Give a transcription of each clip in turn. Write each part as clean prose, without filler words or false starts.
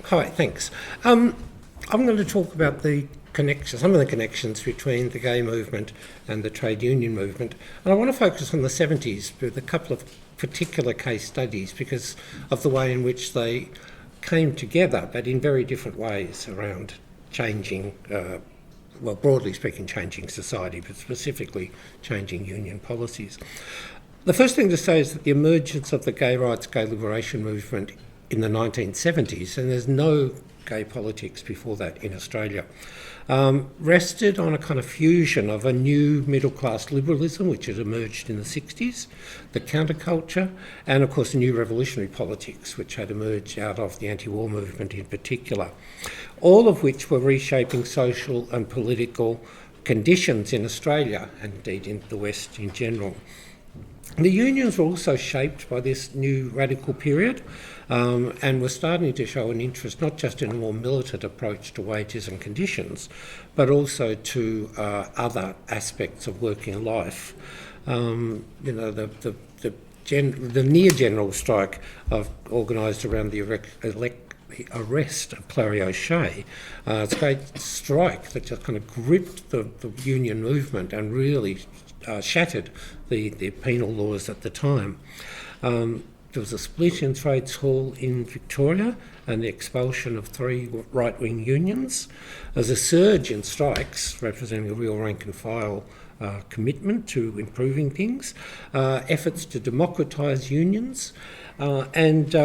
Hi, thanks. I'm going to talk about some of the connections between the gay movement and the trade union movement. And I want to focus on the 70s with a couple of particular case studies because of the way in which they came together, but in very different ways around changing, broadly speaking, changing society, but specifically changing union policies. The first thing to say is that the emergence of the gay rights, gay liberation movement in the 1970s, and there's no gay politics before that in Australia, rested on a kind of fusion of a new middle-class liberalism, which had emerged in the 60s, the counterculture, and of course the new revolutionary politics, which had emerged out of the anti-war movement in particular, all of which were reshaping social and political conditions in Australia, and indeed in the West in general. The unions were also shaped by this new radical period and were starting to show an interest not just in a more militant approach to wages and conditions, but also to other aspects of working life. The near general strike organised around the arrest of Clary O'Shea. It's a great strike that just kind of gripped the union movement and really shattered the penal laws at the time. There was a split in Trades Hall in Victoria and the expulsion of 3 right-wing unions. There's a surge in strikes, representing a real rank-and-file commitment to improving things, efforts to democratise unions, and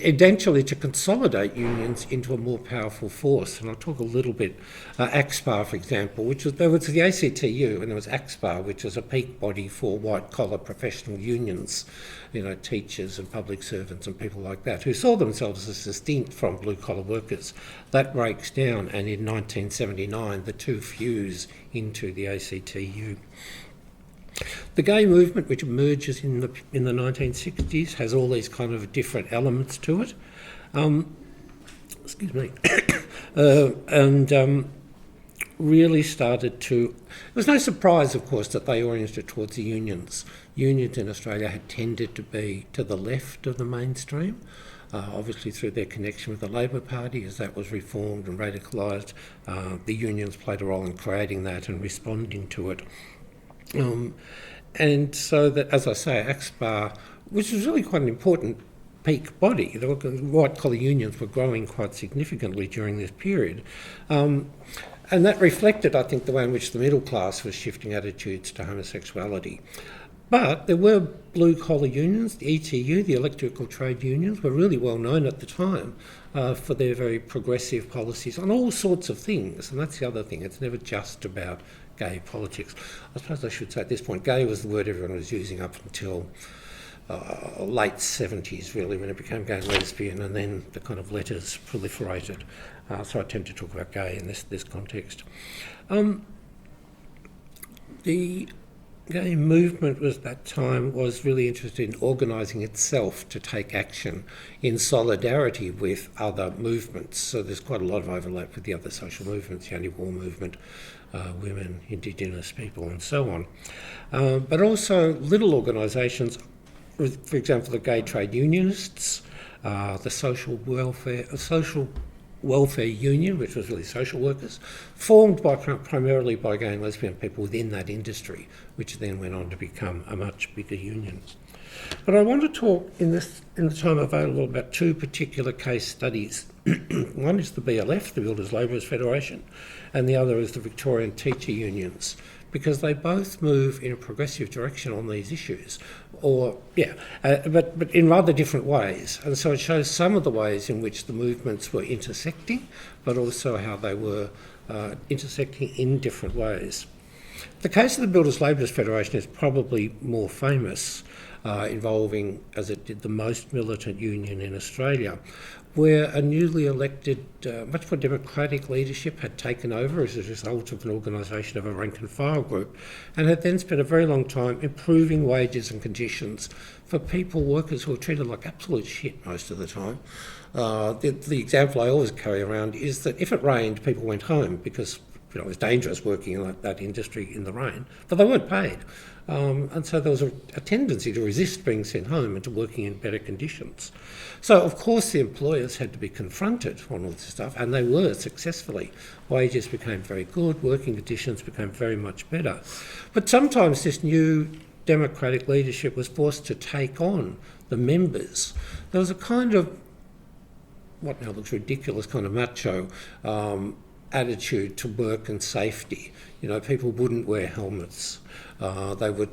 eventually to consolidate unions into a more powerful force. And I'll talk a little bit, ACTUP, for example, there was the ACTU and there was ACTUP, which was a peak body for white-collar professional unions, teachers and public servants and people like that, who saw themselves as distinct from blue-collar workers. That breaks down, and in 1979, the two fuse into the ACTU. The gay movement, which emerges in the 1960s, has all these kind of different elements to it. Really started to... It was no surprise, of course, that they oriented towards the unions. Unions in Australia had tended to be to the left of the mainstream, obviously through their connection with the Labor Party. As that was reformed and radicalised, the unions played a role in creating that and responding to it. And so that, as I say, ACTUP, which was really quite an important peak body, the white-collar unions were growing quite significantly during this period. And that reflected, I think, the way in which the middle class was shifting attitudes to homosexuality. But there were blue-collar unions. The ETU, the electrical trade unions, were really well known at the time for their very progressive policies on all sorts of things. And that's the other thing. It's never just about gay politics. I suppose I should say at this point, gay was the word everyone was using up until late 70s, really, when it became gay and lesbian, and then the kind of letters proliferated. So I tend to talk about gay in this context. The gay movement at that time was really interested in organising itself to take action in solidarity with other movements. So there's quite a lot of overlap with the other social movements, the anti-war movement, women, Indigenous people, and so on. But also little organisations, for example, the Gay Trade Unionists, the Social Welfare Union, which was really social workers, formed primarily by gay and lesbian people within that industry, which then went on to become a much bigger union. But I want to talk in the time available about 2 particular case studies. One is the BLF, the Builders Labourers Federation, and the other is the Victorian Teacher Unions, because they both move in a progressive direction on these issues, but in rather different ways. And so it shows some of the ways in which the movements were intersecting, but also how they were intersecting in different ways. The case of the Builders Labourers Federation is probably more famous, involving, as it did, the most militant union in Australia, where a newly elected, much more democratic leadership had taken over as a result of an organisation of a rank-and-file group, and had then spent a very long time improving wages and conditions for workers who were treated like absolute shit most of the time. The example I always carry around is that if it rained, people went home because it was dangerous working in that industry in the rain, but they weren't paid. And so there was a tendency to resist being sent home and to working in better conditions. So, of course, the employers had to be confronted on all this stuff, and they were successfully. Wages became very good, working conditions became very much better. But sometimes this new democratic leadership was forced to take on the members. There was a kind of, what now looks ridiculous, kind of macho attitude to work and safety. You know, people wouldn't wear helmets. They would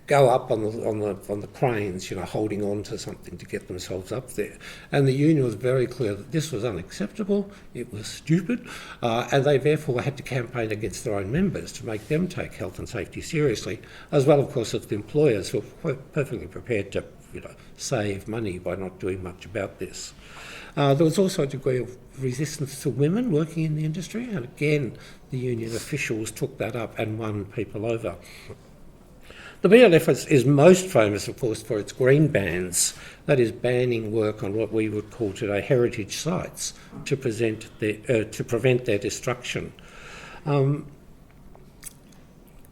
go up on the cranes, you know, holding on to something to get themselves up there. And the union was very clear that this was unacceptable, it was stupid, and they therefore had to campaign against their own members to make them take health and safety seriously, as well, of course, as the employers who were perfectly prepared to, you know, save money by not doing much about this. There was also a degree of resistance to women working in the industry, and again, the union officials took that up and won people over. The BLF is most famous, of course, for its green bans, that is, banning work on what we would call today heritage sites to prevent their destruction.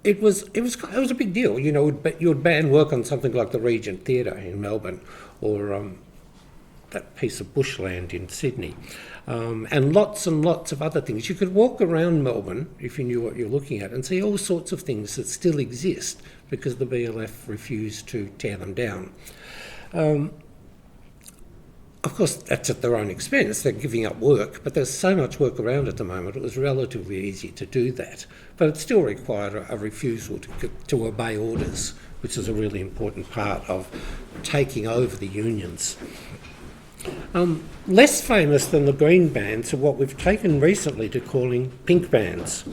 It was a big deal. You know, you would ban work on something like the Regent Theatre in Melbourne, or that piece of bushland in Sydney, and lots of other things. You could walk around Melbourne, if you knew what you're looking at, and see all sorts of things that still exist because the BLF refused to tear them down. Of course, that's at their own expense. They're giving up work, but there's so much work around at the moment, it was relatively easy to do that. But it still required a refusal to obey orders, which is a really important part of taking over the unions. Less famous than the green bans are what we've taken recently to calling pink bans.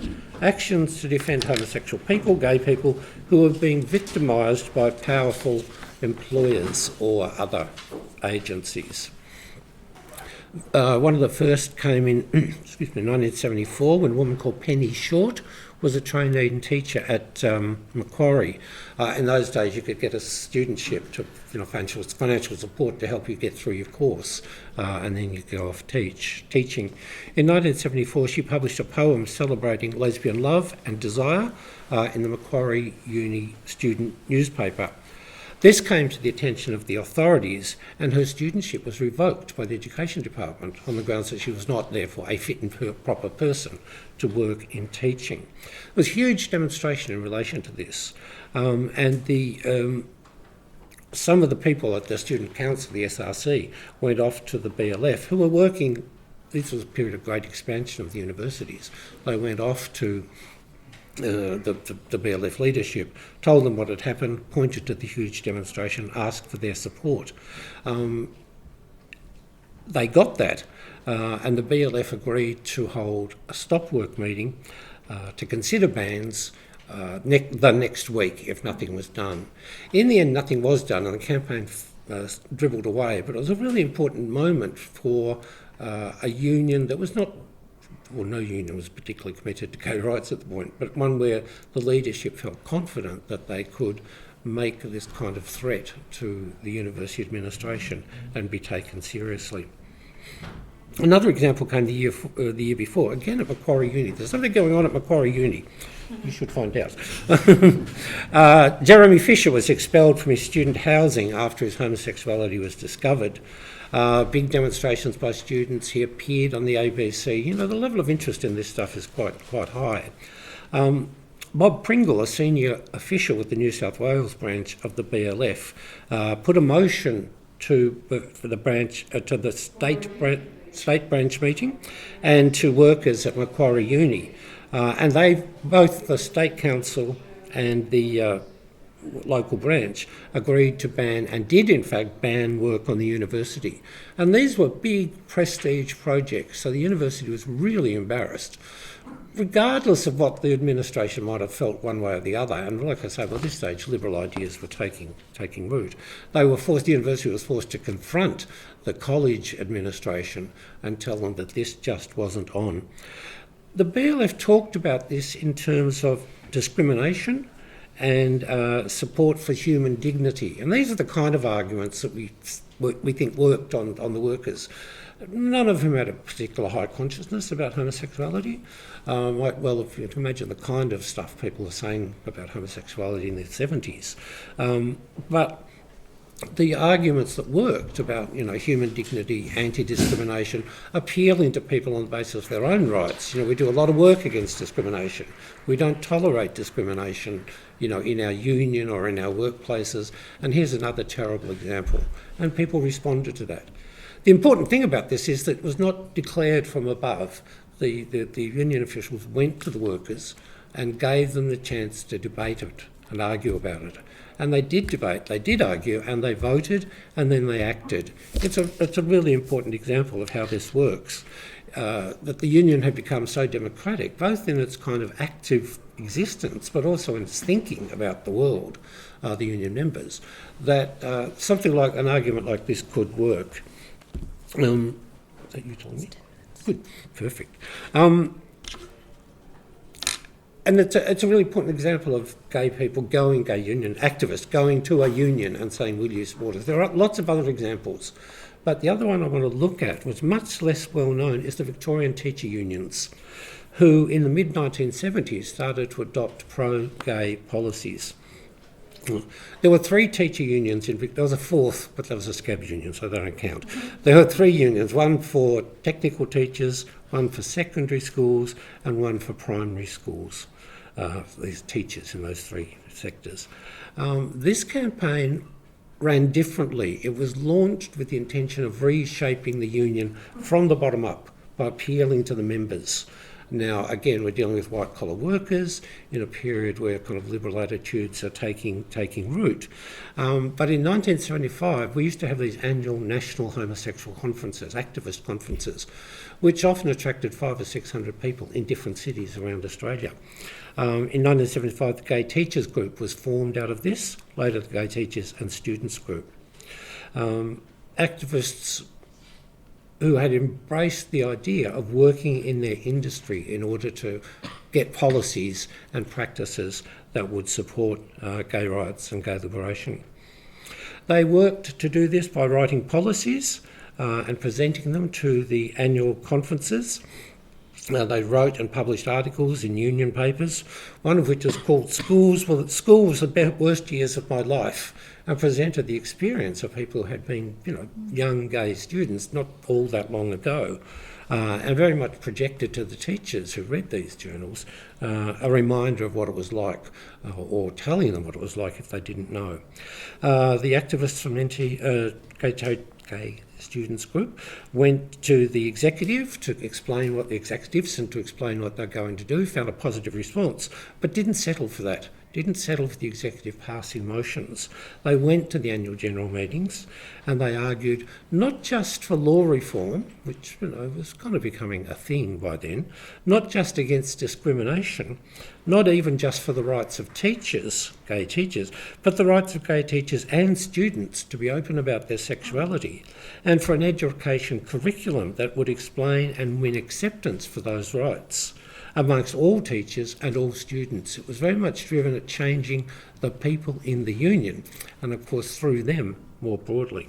Actions to defend homosexual people, gay people, who are being victimised by powerful employers or other agencies. One of the first came in 1974, when a woman called Penny Short was a trainee teacher at Macquarie. In those days, you could get a studentship to, you know, financial support to help you get through your course, and then you go off teaching. In 1974, she published a poem celebrating lesbian love and desire in the Macquarie Uni student newspaper. This came to the attention of the authorities, and her studentship was revoked by the Education Department on the grounds that she was not, therefore, a fit and proper person to work in teaching. There was a huge demonstration in relation to this, and some of the people at the Student Council, the SRC, went off to the BLF, who were working. This was a period of great expansion of the universities. They went off to the BLF leadership, told them what had happened, pointed to the huge demonstration, asked for their support. They got that, and the BLF agreed to hold a stop work meeting to consider bans the next week if nothing was done. In the end, nothing was done, and the campaign dribbled away, but it was a really important moment for a union that was not, well, no union was particularly committed to gay rights at the point, but one where the leadership felt confident that they could make this kind of threat to the university administration and be taken seriously. Another example came the year before, again at Macquarie Uni. There's something going on at Macquarie Uni. You should find out. Jeremy Fisher was expelled from his student housing after his homosexuality was discovered. Big demonstrations by students. He appeared on the ABC. You know, the level of interest in this stuff is quite high. Bob Pringle, a senior official with the New South Wales branch of the BLF, put a motion to the state branch meeting and to workers at Macquarie Uni, and both the State Council and the local branch agreed to ban, and did in fact ban, work on the university. And these were big prestige projects, so the university was really embarrassed, regardless of what the administration might have felt one way or the other. And like I say, by this stage, liberal ideas were taking root. The university was forced to confront the college administration and tell them that this just wasn't on. The BLF talked about this in terms of discrimination and support for human dignity. And these are the kind of arguments that we think worked on the workers. none of whom had a particular high consciousness about homosexuality. Well, if you can imagine the kind of stuff people were saying about homosexuality in the 70s. But the arguments that worked about, human dignity, anti-discrimination, appealing to people on the basis of their own rights. We do a lot of work against discrimination. We don't tolerate discrimination, in our union or in our workplaces. And here's another terrible example. And people responded to that. The important thing about this is that it was not declared from above. The union officials went to the workers and gave them the chance to debate it and argue about it. And they did debate, they did argue, and they voted, and then they acted. It's a really important example of how this works. That the union had become so democratic, both in its kind of active existence, but also in its thinking about the world, the union members, that something like an argument like this could work. Is that you telling me? Good, perfect. And it's a really important example of gay people gay union activists going to a union and saying, will you support us? There are lots of other examples. But the other one I want to look at, was much less well known, is the Victorian teacher unions, who in the mid-1970s started to adopt pro-gay policies. There were 3 teacher unions in Victoria. There was a 4th, but that was a scab union, so they don't count. There were 3 unions, one for technical teachers, one for secondary schools, and one for primary schools. These teachers in those 3 sectors. This campaign ran differently. It was launched with the intention of reshaping the union from the bottom up by appealing to the members. Now, again, we're dealing with white-collar workers in a period where kind of liberal attitudes are taking root. But in 1975, we used to have these annual national homosexual conferences, activist conferences, which often attracted 500 or 600 people in different cities around Australia. In 1975, the Gay Teachers Group was formed out of this, later the Gay Teachers and Students Group. Activists who had embraced the idea of working in their industry in order to get policies and practices that would support gay rights and gay liberation. They worked to do this by writing policies and presenting them to the annual conferences. They wrote and published articles in union papers, one of which was called School was the worst years of my life, and presented the experience of people who had been, young gay students not all that long ago, and very much projected to the teachers who read these journals a reminder of what it was like, or telling them what it was like if they didn't know. The activists from Gay Students Group went to the executive to explain what the executives and to explain what they're going to do, found a positive response, but didn't settle for that. Didn't settle for the executive passing motions. They went to the annual general meetings and they argued not just for law reform, which was kind of becoming a thing by then, not just against discrimination, not even just for the rights of teachers, gay teachers, but the rights of gay teachers and students to be open about their sexuality, and for an education curriculum that would explain and win acceptance for those rights amongst all teachers and all students. It was very much driven at changing the people in the union and, of course, through them more broadly.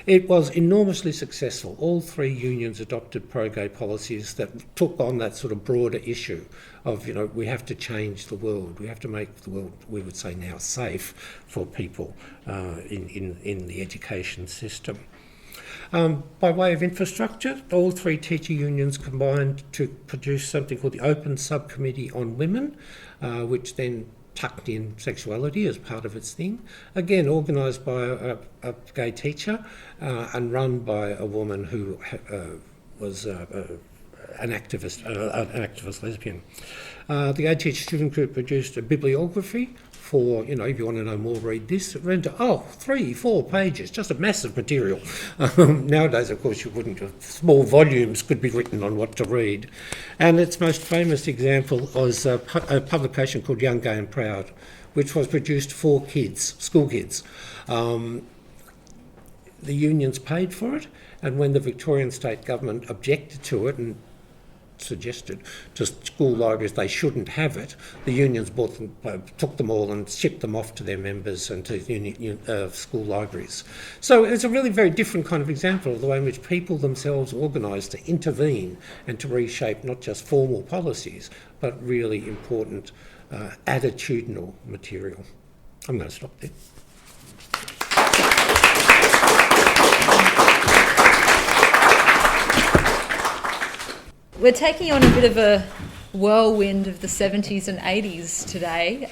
It was enormously successful. All 3 unions adopted pro-gay policies that took on that sort of broader issue of, we have to change the world. We have to make the world, we would say now, safe for people in the education system. By way of infrastructure, all 3 teacher unions combined to produce something called the Open Subcommittee on Women, which then tucked in sexuality as part of its thing. Again, organised by a gay teacher and run by a woman who was an activist lesbian. The Gay Teacher Student Group produced a bibliography for, if you want to know more, read this. It ran to, 3-4 pages, just a massive material. Nowadays, of course, you wouldn't. Small volumes could be written on what to read. And its most famous example was a publication called Young, Gay and Proud, which was produced for kids, school kids. The unions paid for it, and when the Victorian state government objected to it and suggested to school libraries they shouldn't have it, the unions took them all and shipped them off to their members and to school libraries. So it's a really very different kind of example of the way in which people themselves organise to intervene and to reshape not just formal policies, but really important attitudinal material. I'm going to stop there. We're taking on a bit of a whirlwind of the 70s and 80s today.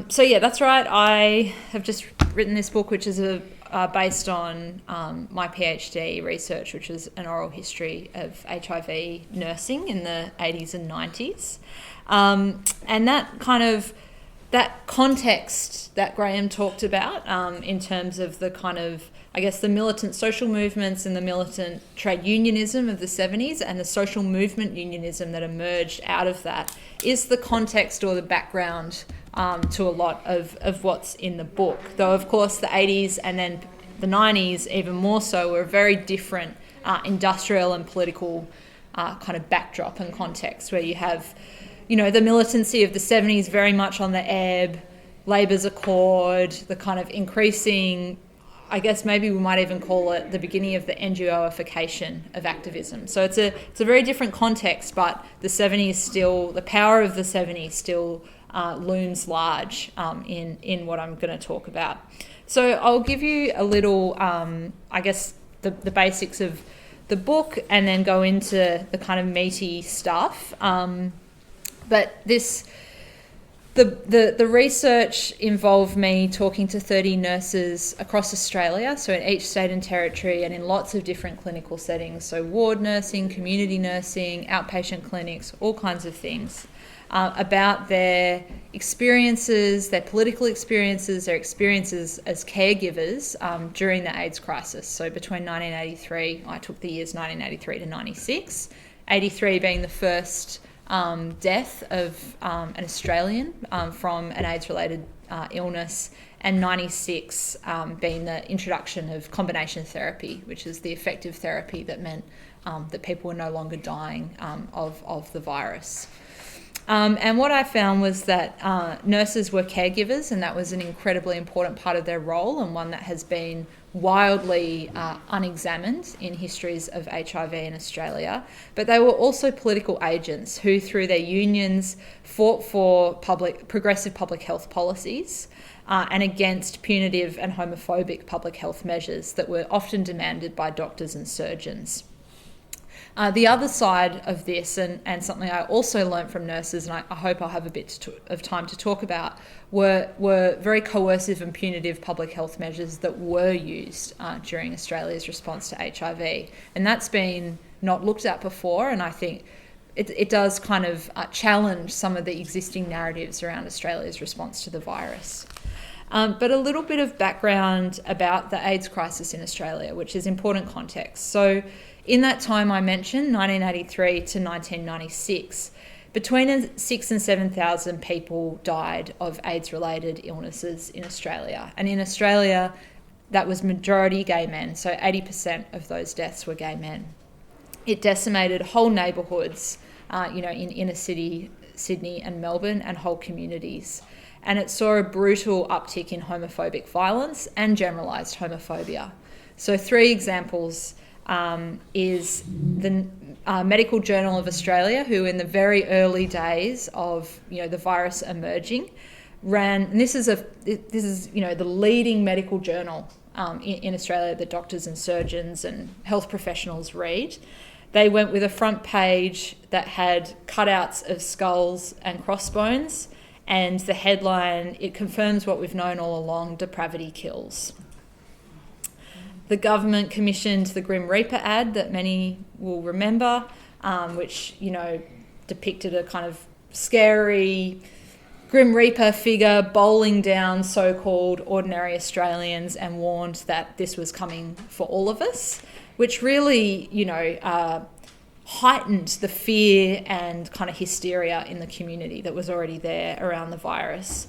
So yeah, that's right. I have just written this book, which is based on my PhD research, which is an oral history of HIV nursing in the 80s and 90s. And that context that Graham talked about in terms of the kind of, I guess, the militant social movements and the militant trade unionism of the 70s and the social movement unionism that emerged out of that is the context or the background to a lot of what's in the book. Though, of course, the 80s and then the 90s, even more so, were a very different industrial and political kind of backdrop and context, where you have, the militancy of the 70s very much on the ebb, Labour's Accord, the kind of increasing, I guess maybe we might even call it the beginning of the NGOification of activism. So it's a very different context, but the power of the 70s still looms large in what I'm going to talk about. So I'll give you a little, I guess, the basics of the book and then go into the kind of meaty stuff. But the research involved me talking to 30 nurses across Australia, so in each state and territory and in lots of different clinical settings, so ward nursing, community nursing, outpatient clinics, all kinds of things, about their experiences, their political experiences, their experiences as caregivers during the AIDS crisis. So between 1983, I took the years 1983 to 96, 83 being the first death of an Australian from an AIDS-related illness, and 96 being the introduction of combination therapy, which is the effective therapy that meant that people were no longer dying of the virus. And what I found was that nurses were caregivers, and that was an incredibly important part of their role, and one that has been wildly unexamined in histories of HIV in Australia. But they were also political agents who, through their unions, fought for progressive public health policies and against punitive and homophobic public health measures that were often demanded by doctors and surgeons. The other side of this, and something I also learnt from nurses, and I hope I'll have a bit of time to talk about, were very coercive and punitive public health measures that were used during Australia's response to HIV. And that's been not looked at before, and I think it does kind of challenge some of the existing narratives around Australia's response to the virus. But a little bit of background about the AIDS crisis in Australia, which is important context. So in that time I mentioned, 1983 to 1996, between 6,000 and 7,000 people died of AIDS-related illnesses in Australia. And in Australia, that was majority gay men, so 80% of those deaths were gay men. It decimated whole neighbourhoods, in inner city Sydney and Melbourne, and whole communities. And it saw a brutal uptick in homophobic violence and generalised homophobia. So 3 examples is the Medical Journal of Australia, who in the very early days of the virus emerging ran, and this is the leading medical journal in Australia that doctors and surgeons and health professionals read. They went with a front page that had cutouts of skulls and crossbones, and the headline, "It confirms what we've known all along, depravity kills." The government commissioned the Grim Reaper ad that many will remember, which, depicted a kind of scary Grim Reaper figure bowling down so-called ordinary Australians, and warned that this was coming for all of us, which really, heightened the fear and kind of hysteria in the community that was already there around the virus.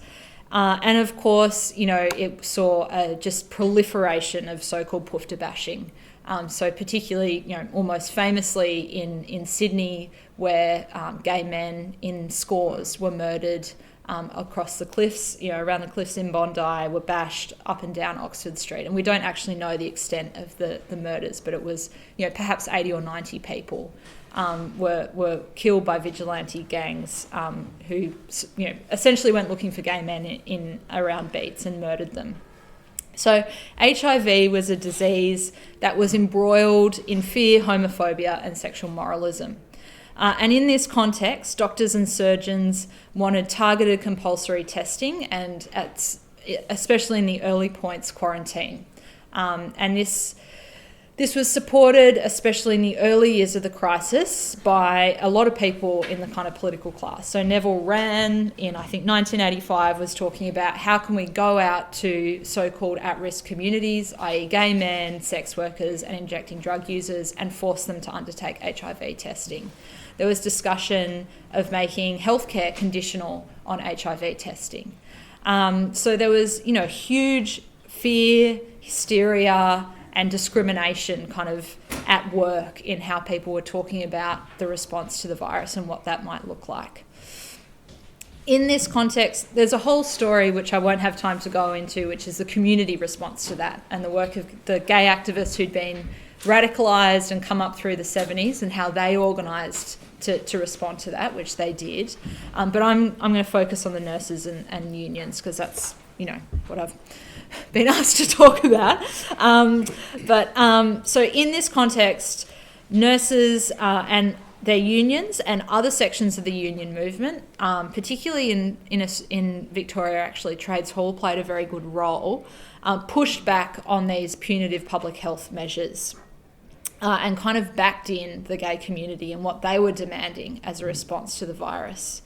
And of course, it saw just proliferation of so-called poofta bashing So particularly, almost famously in Sydney, where gay men in scores were murdered across the cliffs, around the cliffs in Bondi, were bashed up and down Oxford Street. And we don't actually know the extent of the murders, but it was, perhaps 80 or 90 people were killed by vigilante gangs who, essentially went looking for gay men in around beats and murdered them. So HIV was a disease that was embroiled in fear, homophobia, and sexual moralism. And in this context, doctors and surgeons wanted targeted compulsory testing and, especially in the early points, quarantine. And this was supported, especially in the early years of the crisis, by a lot of people in the kind of political class. So Neville Wran, in I think 1985, was talking about how can we go out to so-called at-risk communities, i.e. gay men, sex workers and injecting drug users, and force them to undertake HIV testing. There was discussion of making healthcare conditional on HIV testing. So there was, huge fear, hysteria, and discrimination kind of at work in how people were talking about the response to the virus and what that might look like. In this context, there's a whole story which I won't have time to go into, which is the community response to that and the work of the gay activists who'd been radicalised and come up through the 70s and how they organised to respond to that, which they did. But I'm going to focus on the nurses and unions because that's, what I've been asked to talk about. So in this context, nurses and their unions and other sections of the union movement, particularly in Victoria, actually, Trades Hall played a very good role, pushed back on these punitive public health measures and kind of backed in the gay community and what they were demanding as a response to the virus.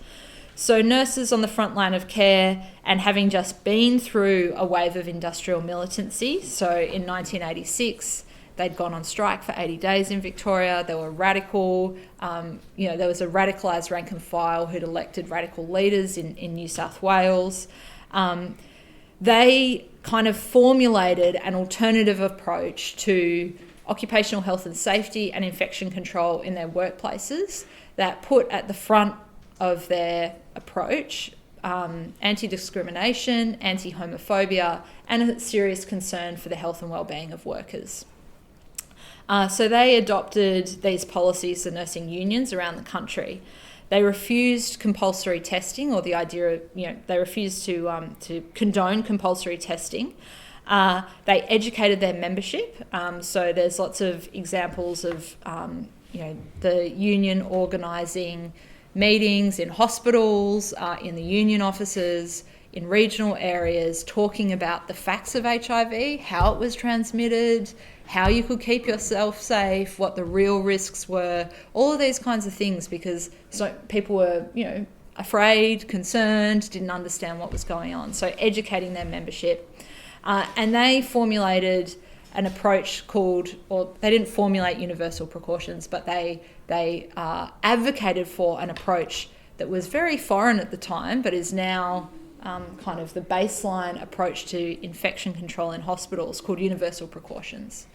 So nurses on the front line of care, and having just been through a wave of industrial militancy, so in 1986, they'd gone on strike for 80 days in Victoria. They were radical. There was a radicalised rank and file who'd elected radical leaders in New South Wales. They kind of formulated an alternative approach to occupational health and safety and infection control in their workplaces that put at the front of their approach anti-discrimination, anti-homophobia, and a serious concern for the health and well-being of workers. So they adopted these policies, the nursing unions around the country. They refused compulsory testing, or the idea of, they refused to condone compulsory testing. They educated their membership. So there's lots of examples of, the union organising meetings in hospitals, in the union offices, in regional areas, talking about the facts of HIV, how it was transmitted, how you could keep yourself safe, what the real risks were, all of these kinds of things, because people were, afraid, concerned, didn't understand what was going on. So educating their membership. And they formulated an approach they didn't formulate universal precautions, but they advocated for an approach that was very foreign at the time, but is now kind of the baseline approach to infection control in hospitals, called universal precautions.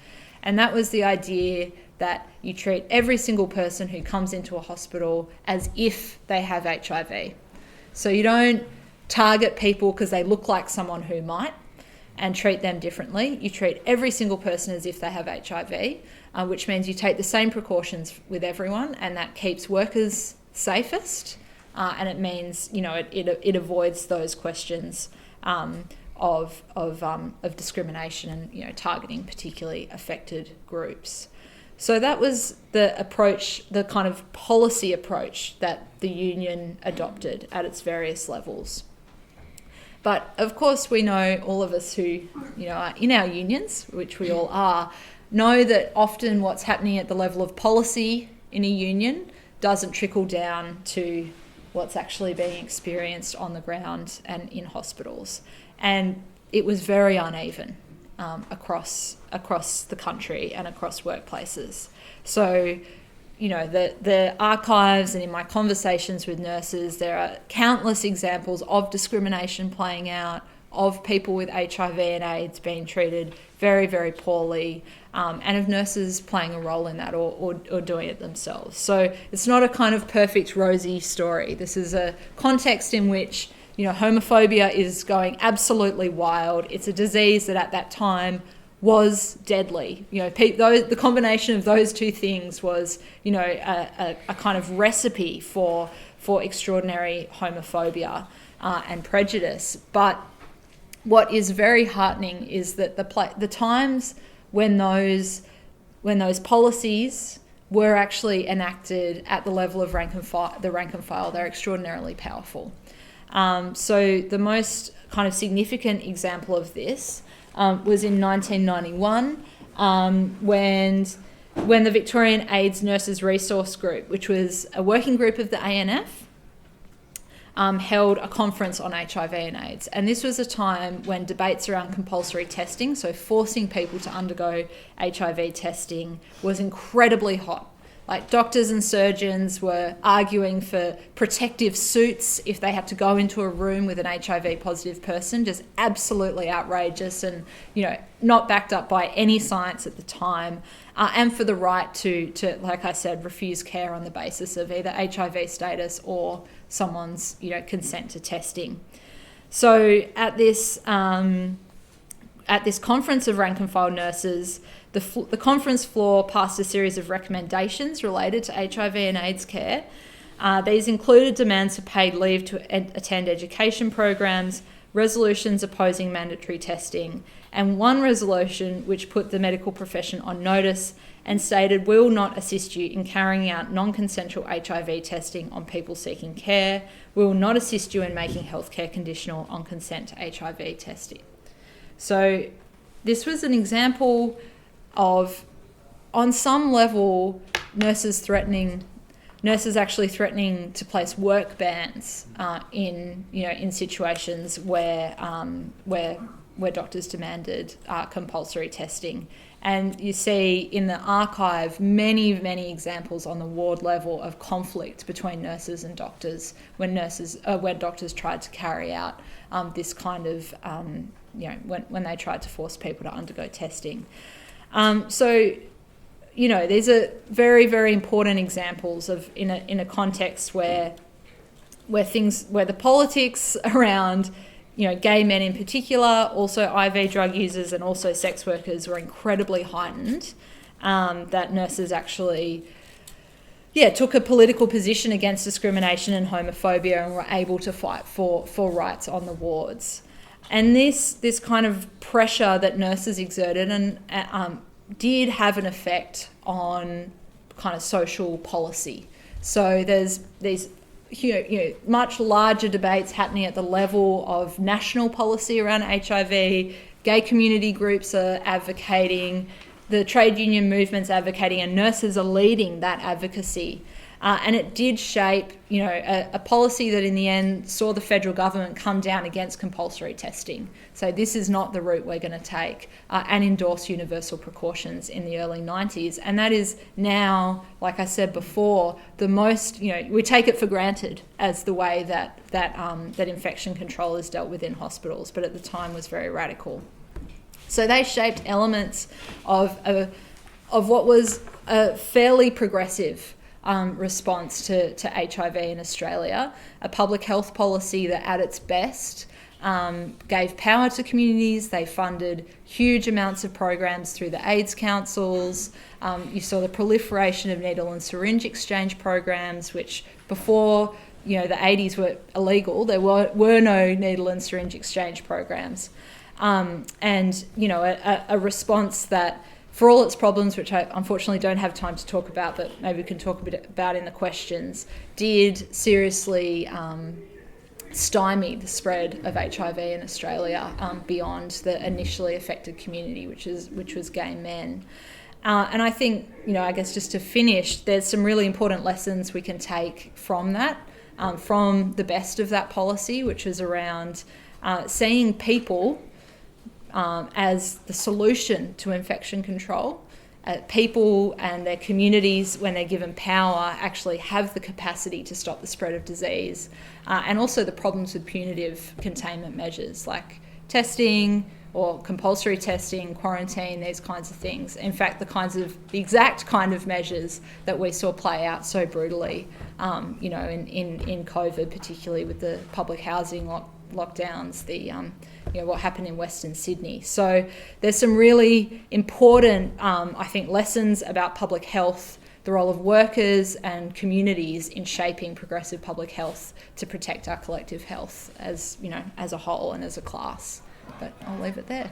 And that was the idea that you treat every single person who comes into a hospital as if they have HIV. So you don't target people because they look like someone who might and treat them differently. You treat every single person as if they have HIV, which means you take the same precautions with everyone, and that keeps workers safest. And it means, it avoids those questions of discrimination and, targeting particularly affected groups. So that was the approach, the kind of policy approach that the union adopted at its various levels. But of course, we know, all of us who, are in our unions, which we all are, know that often what's happening at the level of policy in a union doesn't trickle down to what's actually being experienced on the ground and in hospitals. And it was very uneven across the country and across workplaces. So, the archives and in my conversations with nurses, there are countless examples of discrimination playing out, of people with HIV and AIDS being treated very, very poorly, and of nurses playing a role in that or doing it themselves. So it's not a kind of perfect rosy story. This is a context in which, homophobia is going absolutely wild. It's a disease that at that time was deadly. The combination of those two things was, a kind of recipe for extraordinary homophobia and prejudice. But what is very heartening is that the times when those policies were actually enacted at the level of the rank and file, they're extraordinarily powerful. So the most kind of significant example of this was in 1991 when the Victorian AIDS Nurses Resource Group, which was a working group of the ANF, held a conference on HIV and AIDS. And this was a time when debates around compulsory testing, so forcing people to undergo HIV testing, was incredibly hot. Like, doctors and surgeons were arguing for protective suits if they had to go into a room with an HIV positive person, just absolutely outrageous and, not backed up by any science at the time, and for the right to, like I said, refuse care on the basis of either HIV status or someone's, consent to testing. So at this conference of rank and file nurses, the conference floor passed a series of recommendations related to HIV and AIDS care. These included demands for paid leave to attend education programs, resolutions opposing mandatory testing, and one resolution which put the medical profession on notice and stated, "We will not assist you in carrying out non-consensual HIV testing on people seeking care. We will not assist you in making healthcare conditional on consent to HIV testing." So this was an example of, on some level, nurses actually threatening to place work bans in situations where doctors demanded compulsory testing. And you see in the archive many examples on the ward level of conflict between nurses and doctors when doctors tried to carry out this kind of when they tried to force people to undergo testing. So these are very, very important examples of in a context where the politics around gay men in particular, also IV drug users and also sex workers were incredibly heightened, that nurses actually took a political position against discrimination and homophobia and were able to fight for rights on the wards. And this kind of pressure that nurses exerted and did have an effect on kind of social policy. So there's these much larger debates happening at the level of national policy around HIV. Gay community groups are advocating, the trade union movement's advocating, and nurses are leading that advocacy. And it did shape, a policy that in the end saw the federal government come down against compulsory testing. So this is not the route we're going to take, and endorse universal precautions in the early 90s. And that is now, like I said before, the most, we take it for granted as the way that infection control is dealt with in hospitals, but at the time was very radical. So they shaped elements of what was a fairly progressive response to HIV in Australia, a public health policy that at its best gave power to communities. They funded huge amounts of programs through the AIDS councils. You saw the proliferation of needle and syringe exchange programs, which before the 80s were illegal. There were no needle and syringe exchange programs. And a response that, for all its problems, which I unfortunately don't have time to talk about, but maybe we can talk a bit about in the questions, did seriously stymie the spread of HIV in Australia beyond the initially affected community, which was gay men. And I think, I guess just to finish, there's some really important lessons we can take from that, from the best of that policy, which was around seeing people as the solution to infection control. People and their communities, when they're given power, actually have the capacity to stop the spread of disease, and also the problems with punitive containment measures, like testing or compulsory testing, quarantine, these kinds of things. In fact, the exact kind of measures that we saw play out so brutally, in COVID, particularly with the public housing lockdowns, what happened in Western Sydney. So there's some really important, I think, lessons about public health, the role of workers and communities in shaping progressive public health to protect our collective health as a whole and as a class. But I'll leave it there.